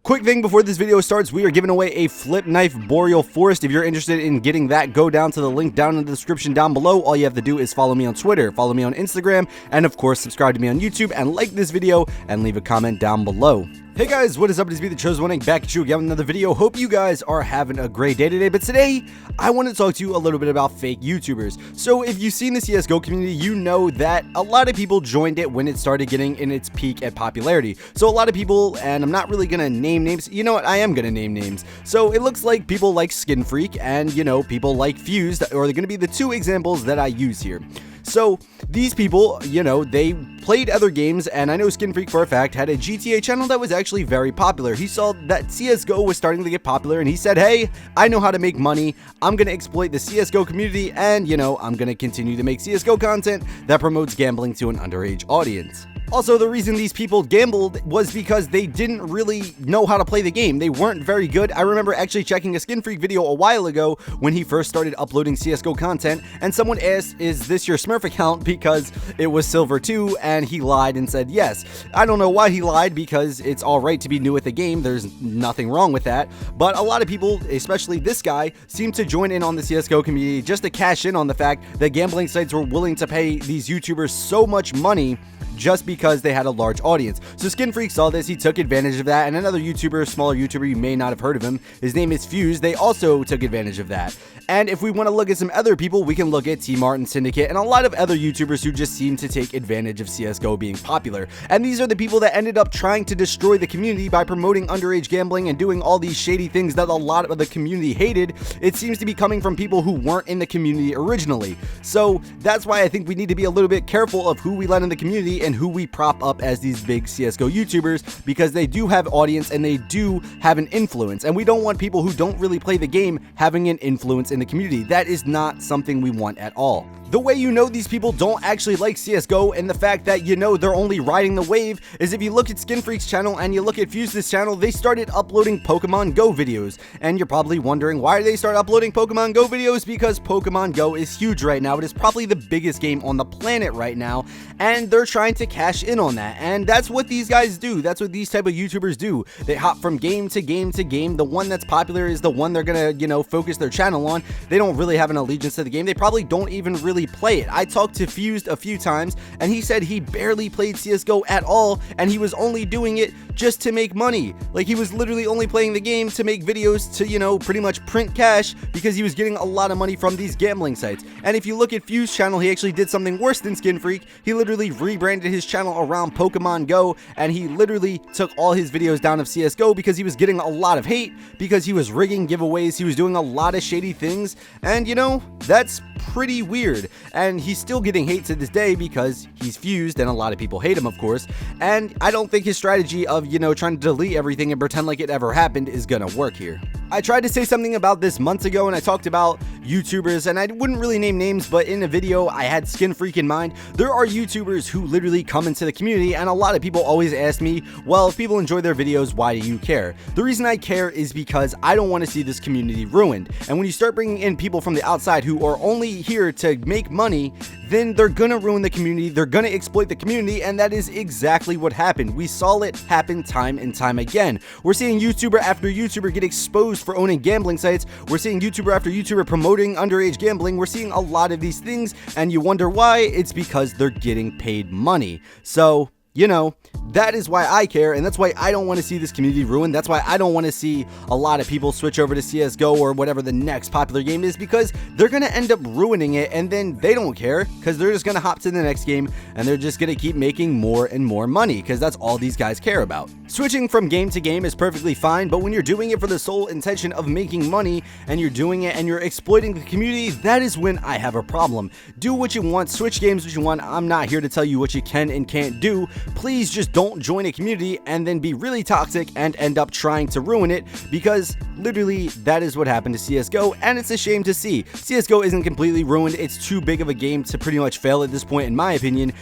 Quick thing before this video starts, we are giving away a flip knife boreal forest. If you're interested in getting that, go down to the link down in the description down below. All you have to do is follow me on Twitter, follow me on Instagram, and of course subscribe to me on YouTube and like this video and leave a comment down below. Hey guys, what is up? It is me, the Chosen One, back at you again with another video. Hope you guys are having a great day today, but today I want to talk to you a little bit about fake YouTubers. So if you've seen the CSGO community, you know that a lot of people joined it when it started getting in its peak at popularity. So a lot of people, and I'm not really going to name names, you know what, I am going to name names. So it looks like people like Skinfreak and, you know, people like Fuzed are going to be the two examples that I use here. So these people, you know, they played other games, and I know Skinfreak for a fact had a GTA channel that was actually very popular. He saw that CSGO was starting to get popular and he said, hey, I know how to make money. I'm going to exploit the CSGO community and, you know, I'm going to continue to make CSGO content that promotes gambling to an underage audience. Also, the reason these people gambled was because they didn't really know how to play the game. They weren't very good. I remember actually checking a Skinfreak video a while ago when he first started uploading CSGO content, and someone asked, is this your Smurf account? Because it was Silver 2, and he lied and said yes. I don't know why he lied, because it's alright to be new at the game. There's nothing wrong with that. But a lot of people, especially this guy, seem to join in on the CSGO community just to cash in on the fact that gambling sites were willing to pay these YouTubers so much money just because they had a large audience. So Skinfreak saw this, he took advantage of that, and another YouTuber, smaller YouTuber, you may not have heard of him, his name is Fuzed, they also took advantage of that. And if we want to look at some other people, we can look at T-Martin Syndicate and a lot of other YouTubers who just seem to take advantage of CSGO being popular. And these are the people that ended up trying to destroy the community by promoting underage gambling and doing all these shady things that a lot of the community hated. It seems to be coming from people who weren't in the community originally. So that's why I think we need to be a little bit careful of who we let in the community and who we prop up as these big CSGO YouTubers, because they do have audience and they do have an influence, and we don't want people who don't really play the game having an influence in the community. That is not something we want at all. The way you know these people don't actually like CSGO and the fact that, you know, they're only riding the wave is if you look at Skinfreak's channel and you look at Fused's channel, they started uploading Pokemon Go videos. And you're probably wondering why they start uploading Pokemon Go videos, because Pokemon Go is huge right now. It is probably the biggest game on the planet right now, and they're trying to cash in on that. And that's what these guys do. That's what these type of YouTubers do. They hop from game to game to game. The one that's popular is the one they're gonna, you know, focus their channel on. They don't really have an allegiance to the game. They probably don't even really play it. I talked to Fused a few times and he said he barely played CSGO at all, and he was only doing it just to make money. Like, he was literally only playing the game to make videos to, you know, pretty much print cash, because he was getting a lot of money from these gambling sites. And if you look at Fused's channel, he actually did something worse than Skinfreak. He literally rebranded his channel around Pokemon Go, and he literally took all his videos down of CSGO because he was getting a lot of hate, because he was rigging giveaways, he was doing a lot of shady things, and you know, that's pretty weird. And he's still getting hate to this day because he's Fused and a lot of people hate him, of course, and I don't think his strategy of, you know, trying to delete everything and pretend like it ever happened is gonna work here. I tried to say something about this months ago, and I talked about YouTubers, and I wouldn't really name names, but in a video I had Skinfreak in mind. There are YouTubers who literally come into the community, and a lot of people always ask me, well, if people enjoy their videos, why do you care? The reason I care is because I don't want to see this community ruined. And when you start bringing in people from the outside who are only here to make money, then they're gonna ruin the community, they're gonna exploit the community, and that is exactly what happened. We saw it happen time and time again. We're seeing YouTuber after YouTuber get exposed for owning gambling sites. We're seeing YouTuber after YouTuber promoting underage gambling. We're seeing a lot of these things, and you wonder why. It's because they're getting paid money. So, you know, that is why I care, and that's why I don't want to see this community ruined. That's why I don't want to see a lot of people switch over to CSGO or whatever the next popular game is, because they're going to end up ruining it, and then they don't care because they're just going to hop to the next game and they're just going to keep making more and more money, because that's all these guys care about. Switching from game to game is perfectly fine, but when you're doing it for the sole intention of making money and you're doing it and you're exploiting the community, that is when I have a problem. Do what you want, switch games what you want. I'm not here to tell you what you can and can't do. Please just don't join a community and then be really toxic and end up trying to ruin it, because literally that is what happened to CSGO, and it's a shame to see. CSGO isn't completely ruined. It's too big of a game to pretty much fail at this point, in my opinion,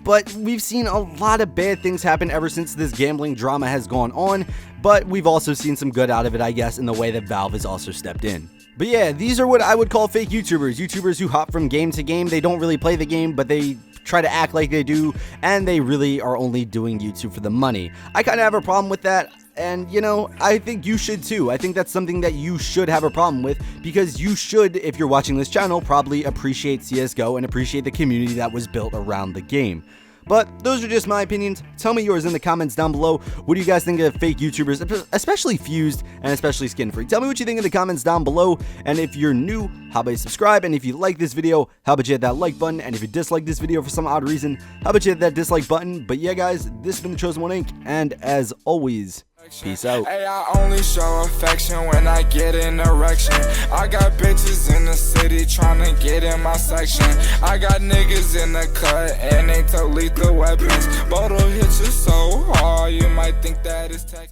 but we've seen a lot of bad things happen ever since this gambling drama has gone on, but we've also seen some good out of it, I guess, in the way that Valve has also stepped in. But yeah, these are what I would call fake YouTubers. YouTubers who hop from game to game. They don't really play the game, but they try to act like they do, and they really are only doing YouTube for the money. I kind of have a problem with that. And, you know, I think you should too. I think that's something that you should have a problem with, because you should, if you're watching this channel, probably appreciate CSGO and appreciate the community that was built around the game. But those are just my opinions. Tell me yours in the comments down below. What do you guys think of fake YouTubers, especially Fuzed and especially Skinfreak? Tell me what you think in the comments down below. And if you're new, how about you subscribe? And if you like this video, how about you hit that like button? And if you dislike this video for some odd reason, how about you hit that dislike button? But yeah, guys, this has been the Chosen One Inc. And as always, peace out. Hey, I only show affection when I get an erection. I got bitches in the city trying to get in my section. I got niggas in the cut and they took lethal weapons. Both will hit you so hard you might think that it's tech.